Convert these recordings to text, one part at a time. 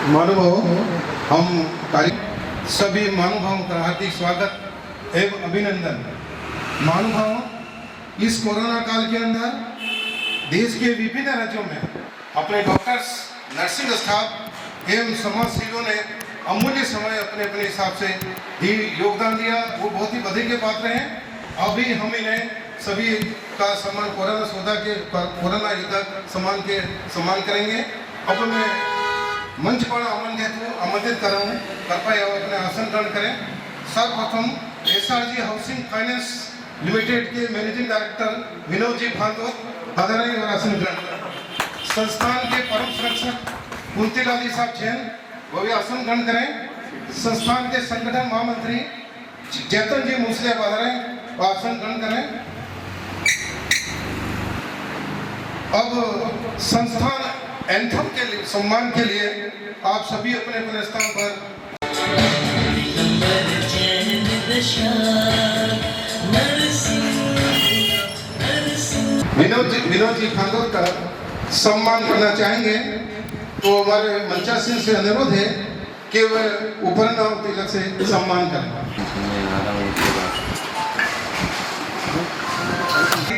महानुभाव, हम सभी महानुभावों का हार्दिक स्वागत एवं अभिनंदन। महानुभाव, इस कोरोना काल के अंदर देश के विभिन्न राज्यों में अपने डॉक्टर्स, नर्सिंग स्टाफ एवं समाज सेवियों ने अमूल्य समय अपने अपने हिसाब से ही योगदान दिया, वो बहुत ही बधाई के पात्र हैं। अभी हम इन्हें सभी का सम्मान कोरोना योद्धा सम्मान करेंगे। अब मैं मंच पर आमंत्रित कर रहा हूँ, कृपया अपने आसन ग्रहण करें। सर्वप्रथम SRG हाउसिंग फाइनेंस लिमिटेड के मैनेजिंग डायरेक्टर विनोद जी भागवत पधारें और आसन ग्रहण करें। संस्थान के परम संरक्षक कुंतीलाल जी साहब जैन, वो भी आसन ग्रहण करें। संस्थान के संगठन महामंत्री जैतन जी मूसले पधारें और आसन ग्रहण करें। अब संस्थान एंथम के लिए सम्मान के लिए आप सभी अपने अपने स्थान पर विनोद जी भागवत का सम्मान करना चाहेंगे, तो हमारे मंचासीन से अनुरोध है कि वह उपरनाम तिलक से सम्मान करें।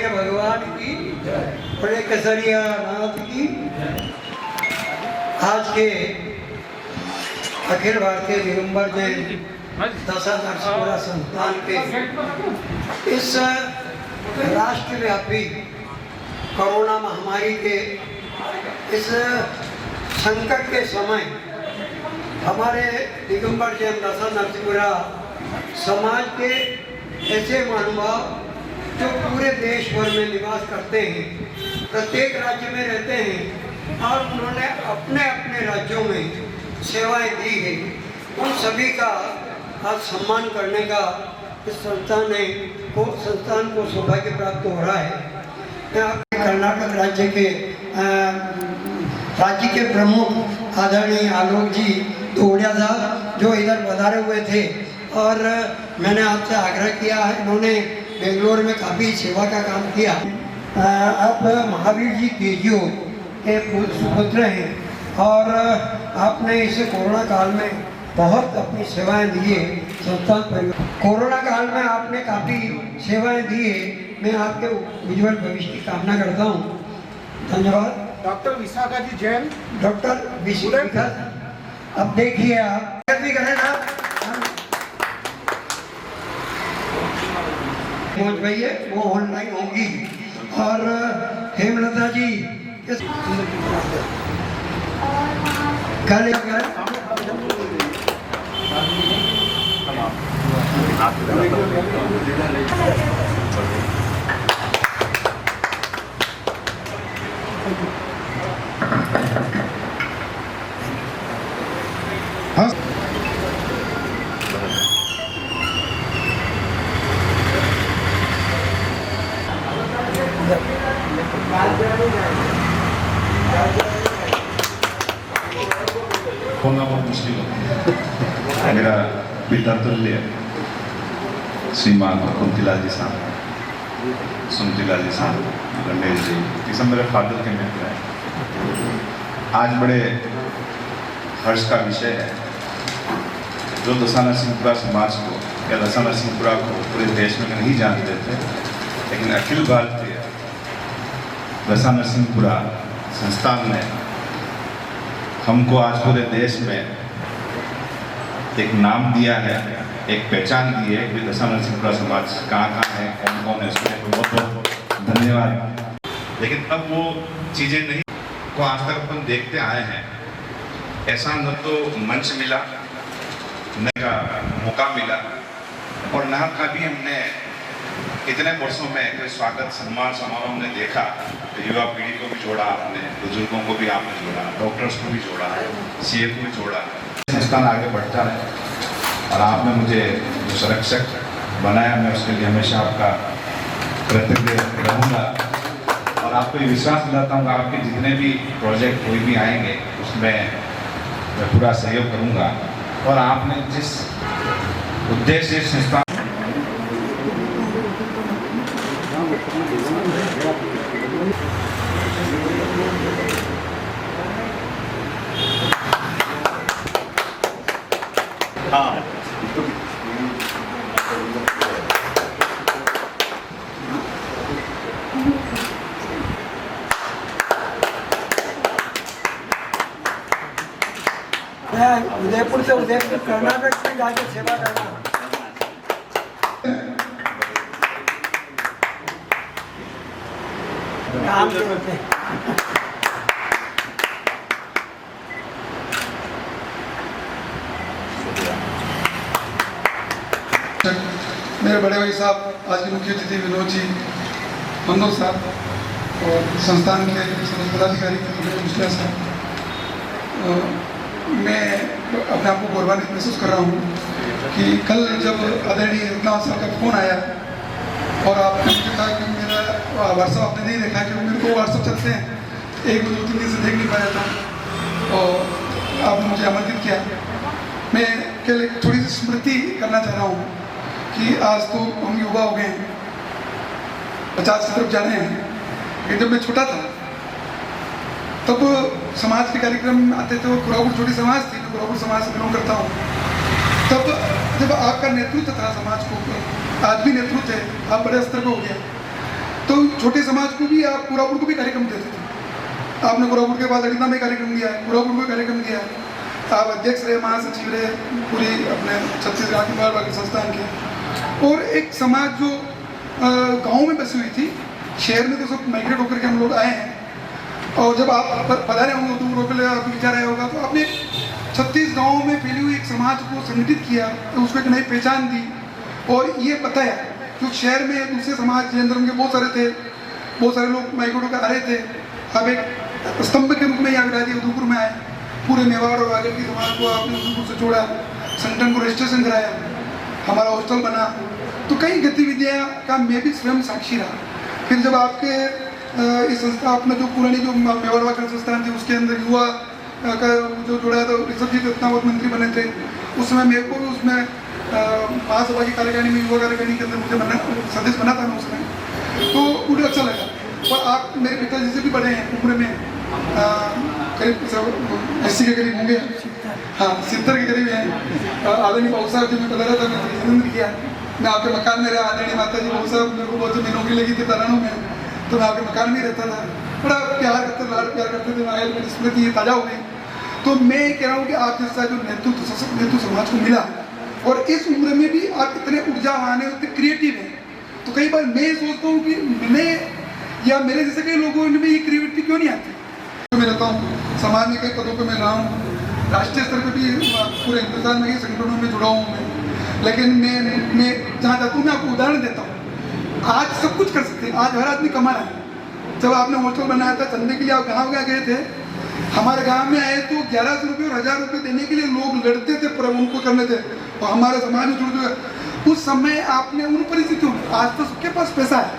भगवान की बड़े कसरिया नाथ की। आज के अखिल भारतीय दिगंबर जैन दशा नरसिंहपुरा संस्थान के इस राष्ट्रव्यापी कोरोना महामारी के इस संकट के समय हमारे दिगंबर जैन दशा नरसिंहपुरा समाज के ऐसे महानुभाव जो पूरे देश भर में निवास करते हैं, प्रत्येक राज्य में रहते हैं और उन्होंने अपने अपने राज्यों में सेवाएं दी है, उन सभी का आज सम्मान करने का इस संस्थान को सौभाग्य प्राप्त हो रहा है। कर्नाटक राज्य के प्रमुख आदरणीय आलोक जी दोड़िया साहब जो इधर पधारे हुए थे, और मैंने आपसे आग्रह किया है, इन्होंने बेंगलोर में काफ़ी सेवा का काम किया। आप महावीर जी केजीओ के सुपुत्र हैं और आपने इस कोरोना काल में बहुत अपनी सेवाएं दी है संस्थान परिवार। कोरोना काल में आपने काफ़ी सेवाएं दी है, मैं आपके उज्ज्वल भविष्य की कामना करता हूँ। धन्यवाद। डॉक्टर विशाखा जी जैन। डॉक्टर विशाखा, अब देखिए आप भी करें ना, पहुंच गई है, वो ऑनलाइन होगी। और हेमलता जी कल होना बहुत मुश्किल होता है। मेरा पिता तुल्य श्रीमान कुंतीलाल जी साहब, सुमतीलाल जी साहब, रमेश जी, ये सब मेरे फादर के मित्र हैं। आज बड़े हर्ष का विषय है, जो दशा नरसिंहपुरा समाज को या दशा नरसिंहपुरा को पूरे देश में नहीं जानते थे, लेकिन अखिल भारतीय दशा नरसिंहपुरा संस्थान ने हमको आज पूरे देश में एक नाम दिया है, एक पहचान दी है कि दशा नरसिंहपुरा समाज कहाँ है, कौन कौन है, उसमें बहुत बहुत धन्यवाद। लेकिन अब वो चीज़ें नहीं को आज तक अपन देखते आए हैं। ऐसा न तो मंच मिला, न का मौका मिला, और न कभी हमने इतने वर्षों में कोई स्वागत सम्मान समारोह हमने देखा। तो युवा पीढ़ी को भी जोड़ा आपने, बुजुर्गों को भी आपने जोड़ा, डॉक्टर्स को भी जोड़ा, CA को भी जोड़ा। संस्थान आगे बढ़ता है और आपने मुझे जो संरक्षक बनाया, मैं उसके लिए हमेशा आपका कृतज्ञ रहूँगा। और आपको ये विश्वास दिलाता हूँ, आपके जितने भी प्रोजेक्ट कोई भी आएंगे उसमें मैं पूरा सहयोग करूँगा। और आपने जिस उद्देश्य संस्था उदयपुर से उदयपुर कर्नाटक में जाके सेवा करना काम के होते हैं। मेरे बड़े भाई साहब, आज के मुख्य अतिथि विनोद जी, मनोज साहब और संस्थान के सभी पदाधिकारी मुस्लिया साहब, मैं अपने आप को गौरवान्वित महसूस कर रहा हूँ कि कल जब आदरणीय रत्नावत साहब का फ़ोन आया और आपने मुझे कहा कि मेरा व्हाट्सअप आपने नहीं देखा, क्योंकि मेरे को व्हाट्सअप चलते हैं, एक दो तीन दिन से देख नहीं पाया था और आपने मुझे आमंत्रित किया। मैं केवल एक थोड़ी सी स्मृति करना चाह रहा हूँ कि आज तो हम युवा हो गए हैं, 50 की तरफ जा रहे हैं, लेकिन जब मैं छोटा था तब समाज के कार्यक्रम आते थे। वो कुरापुर छोटी समाज थी, मैं कुरापुर समाज से बिलोंग करता हूँ। तब जब आपका नेतृत्व था समाज को, आज भी नेतृत्व है, आप बड़े स्तर पर हो गया, तो छोटे समाज को भी आप कुरापुर को भी कार्यक्रम देते थे। आपने कुरापुर के बाद अड़िना में कार्यक्रम दिया, कुरापुर को कार्यक्रम दिया, आप अध्यक्ष रहे, महासचिव रहे पूरी अपने छत्तीसगढ़ की बार बाकी संस्थान के। और एक समाज जो गाँव में बसी हुई थी, शहर में तो सब माइग्रेट होकर के हम लोग आए हैं, और जब आप पधारे होंगे तो रोपे आपको विचार आया होगा, तो आपने 36 गाँवों में फैली हुई एक समाज को संगठित किया, तो उसको एक नई पहचान दी और ये बताया कि शहर में दूसरे समाज जैन धर्म के बहुत सारे थे, बहुत सारे लोग माइग्रेट होकर आ रहे थे। अब एक स्तंभ के रूप में यहाँ विराजी उदयपुर में आए, पूरे मेवाड़ और आगर की समाज को आपने उदयपुर से जोड़ा, संगठन को रजिस्ट्रेशन कराया, हमारा हॉस्टल बना, तो कई गतिविधियाँ का मैं भी स्वयं साक्षी रहा। फिर जब आपके इस संस्था अपना जो पुरानी जो मेवाड़ वाकर संस्थान थी उसके अंदर युवा का जो जुड़ा था, ऋषभ जी रत्नावत मंत्री बने थे, उस समय मेरे को भी उसमें महासभा की कार्यकारिणी में युवा कार्यकारिणी के अंदर मुझे सदस्य बना था मैं उसमें, तो मुझे अच्छा लगा। और आप मेरे पिताजी से भी बड़े हैं उम्र में, करीब 80 के करीब होंगे, हाँ 70 के करीब हैं। आदरणीय बाबू साहब जब मैं पता रहा था मैं अभिनंदन किया, मैं आपके मकान में रहा। आदरणीय माता जी बाबू साहब मेरे को बहुत जब नौकरी लगी थी तरानों में, तो मैं आपके मकान में रहता था, बड़ा प्यार करते थे, लाड प्यार करते थे, मेरी स्मृति ये ताज़ा हो गई। तो मैं कह रहा हूँ कि आप जैसा जो नेतृत्व सशक्त नेतृत्व समाज को मिला, और इस उम्र में भी आप इतने ऊर्जावान हैं, इतने क्रिएटिव हैं, तो कई बार मैं सोचता हूँ कि मैं या मेरे जैसे कई लोगों में ये क्रिएटिविटी क्यों नहीं आती। मैं रहता हूँ समाज में कई पदों पर मैं रहा हूँ, राष्ट्रीय स्तर पर भी पूरे हिंदुस्तान में कई संगठनों में जुड़ा हूँ मैं, लेकिन मैं जहाँ जाता हूँ मैं आपको उदाहरण देता हूँ। आज सब कुछ कर सकते हैं, आज हर आदमी कमा रहा है। जब आपने हॉस्टल बनाया था चंदे के लिए आप गाँव गए थे, हमारे गांव में आए तो 1100 रुपये और 1000 रुपये देने के लिए लोग लड़ते थे, पर उनको करने थे, और हमारे समाज में जुड़ गए। उस समय आपने उन परिस्थितियों में, आज तो सबके पास पैसा है,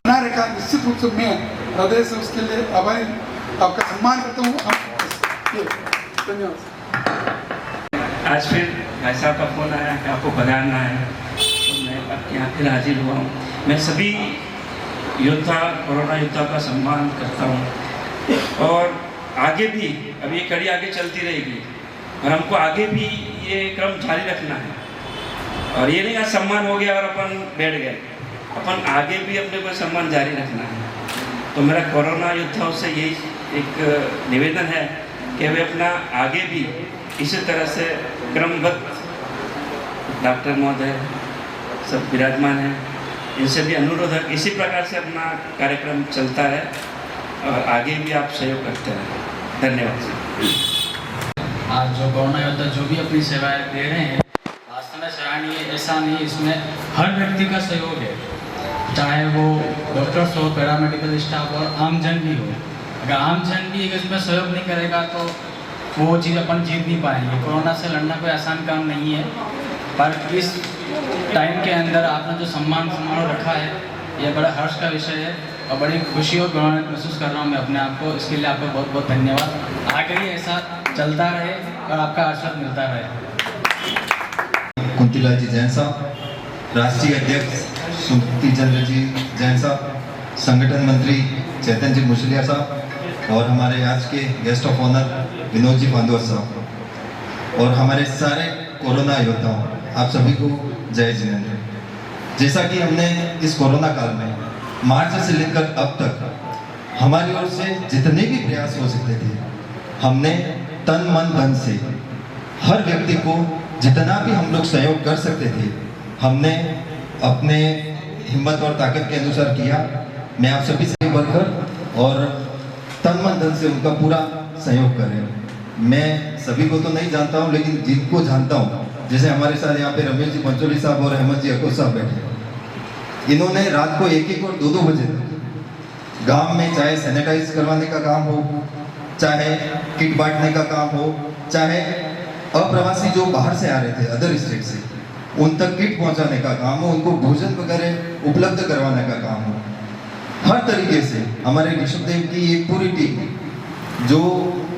बना रखा। निश्चित रूप से मैं हृदय से उसके लिए आभारी, आपका सम्मान करता हूँ। धन्यवाद। आज फिर भाई साहब का फ़ोन आया कि आपको पधारना है, तो मैं आपके यहाँ फिर हाजिर हुआ हूँ। मैं सभी योद्धा, कोरोना योद्धा का सम्मान करता हूँ, और आगे भी अब ये कड़ी आगे चलती रहेगी, और हमको आगे भी ये क्रम जारी रखना है। और ये नहीं कि सम्मान हो गया और अपन बैठ गए, अपन आगे भी अपने को सम्मान जारी रखना है। तो मेरा कोरोना योद्धाओं से यही एक निवेदन है कि वे अपना आगे भी इसी तरह से क्रमबद्ध, डॉक्टर महोदय सब विराजमान हैं, इनसे भी अनुरोध है इसी प्रकार से अपना कार्यक्रम चलता है और आगे भी आप सहयोग करते हैं। धन्यवाद। आज जो कोरोना योद्धा जो भी अपनी सेवाएं दे रहे हैं, वास्तव में सराहनीय, ऐसा नहीं, इसमें हर व्यक्ति का सहयोग है, चाहे वो डॉक्टर्स हो, पैरामेडिकल स्टाफ और आमजन भी हो। अगर आमजन भी इसमें सहयोग नहीं करेगा तो वो चीज़ अपन जीत नहीं पाएंगे। कोरोना से लड़ना कोई आसान काम नहीं है, पर इस टाइम के अंदर आपने जो सम्मान समारोह रखा है, ये बड़ा हर्ष का विषय है और बड़ी खुशी और गौरव महसूस कर रहा हूँ मैं अपने आप को। इसके लिए आपका बहुत बहुत धन्यवाद। आगे भी ऐसा चलता रहे और आपका आशीर्वाद मिलता रहे। कुंतीलाल जी जैन साहब, राष्ट्रीय अध्यक्ष सुमति चंद्र जी जैन साहब, संगठन मंत्री चेतन जी मुसलिया साहब, और हमारे आज के guest of honour Vinod ji पांडवर साहब, और हमारे सारे कोरोना योद्धाओं, आप सभी को जय जिनेंद्र। जैसा कि हमने इस कोरोना काल में मार्च से लेकर अब तक हमारी ओर से जितने भी प्रयास हो सकते थे, हमने तन मन धन से हर व्यक्ति को जितना भी हम लोग सहयोग कर सकते थे हमने अपने हिम्मत और ताकत के अनुसार किया। मैं आप सभी से बढ़कर और तन मन धन से उनका पूरा सहयोग करें। मैं सभी को तो नहीं जानता हूं, लेकिन जिनको जानता हूं, जैसे हमारे साथ यहाँ पे रमेश जी पंचोली साहब और अहमद जी अकोर साहब बैठे, इन्होंने रात को 1-1 और 2-2 बजे तक गांव में चाहे सैनिटाइज करवाने का काम हो, चाहे किट बांटने का काम हो, चाहे अप्रवासी जो बाहर से आ रहे थे अदर स्टेट से उन तक किट पहुंचाने का काम हो, उनको भोजन वगैरह उपलब्ध करवाने का काम हो, हर तरीके से हमारे ऋषभदेव की एक पूरी टीम जो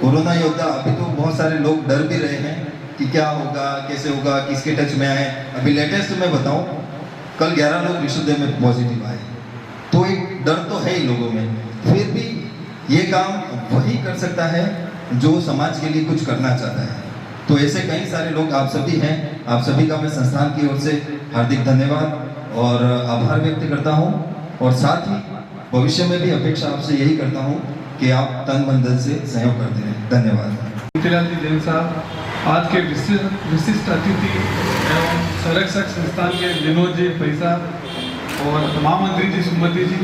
कोरोना योद्धा। अभी तो बहुत सारे लोग डर भी रहे हैं कि क्या होगा, कैसे होगा, किसके टच में आए। अभी लेटेस्ट मैं बताऊं, कल 11 लोग ऋषभदेव में पॉजिटिव आए, तो एक डर तो है ही लोगों में। फिर भी ये काम वही कर सकता है जो समाज के लिए कुछ करना चाहता है। तो ऐसे कई सारे लोग आप सभी हैं, आप सभी का मैं संस्थान की ओर से हार्दिक धन्यवाद और आभार व्यक्त करता हूं, और साथ ही भविष्य में भी अपेक्षा आपसे यही करता हूं कि आप तन मन धन से सहयोग करते रहें। धन्यवाद। मोतीलाल जी जैन साहब, आज के विशिष्ट अतिथि एवं संरक्षक संस्थान के विनोद जी पैसा और महामंत्री जी सुमति जी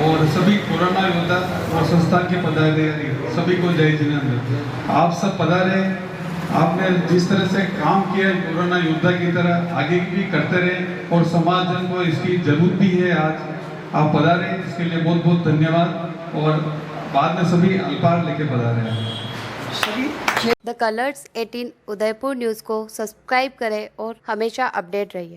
और सभी कोरोना योद्धा और संस्थान के पदाधिकारी सभी को जय जिनेंद्र। आप सब पधारे, आपने जिस तरह से काम किया कोरोना योद्धा की तरह आगे भी करते रहे और समाज जन को इसकी जरूरत भी है। आज आप पधारे, इसके लिए बहुत बहुत धन्यवाद और बाद में सभी अल्पार लेके पधारे हैं। द कलर्स 18 उदयपुर न्यूज़ को सब्सक्राइब करें और हमेशा अपडेट रहिए।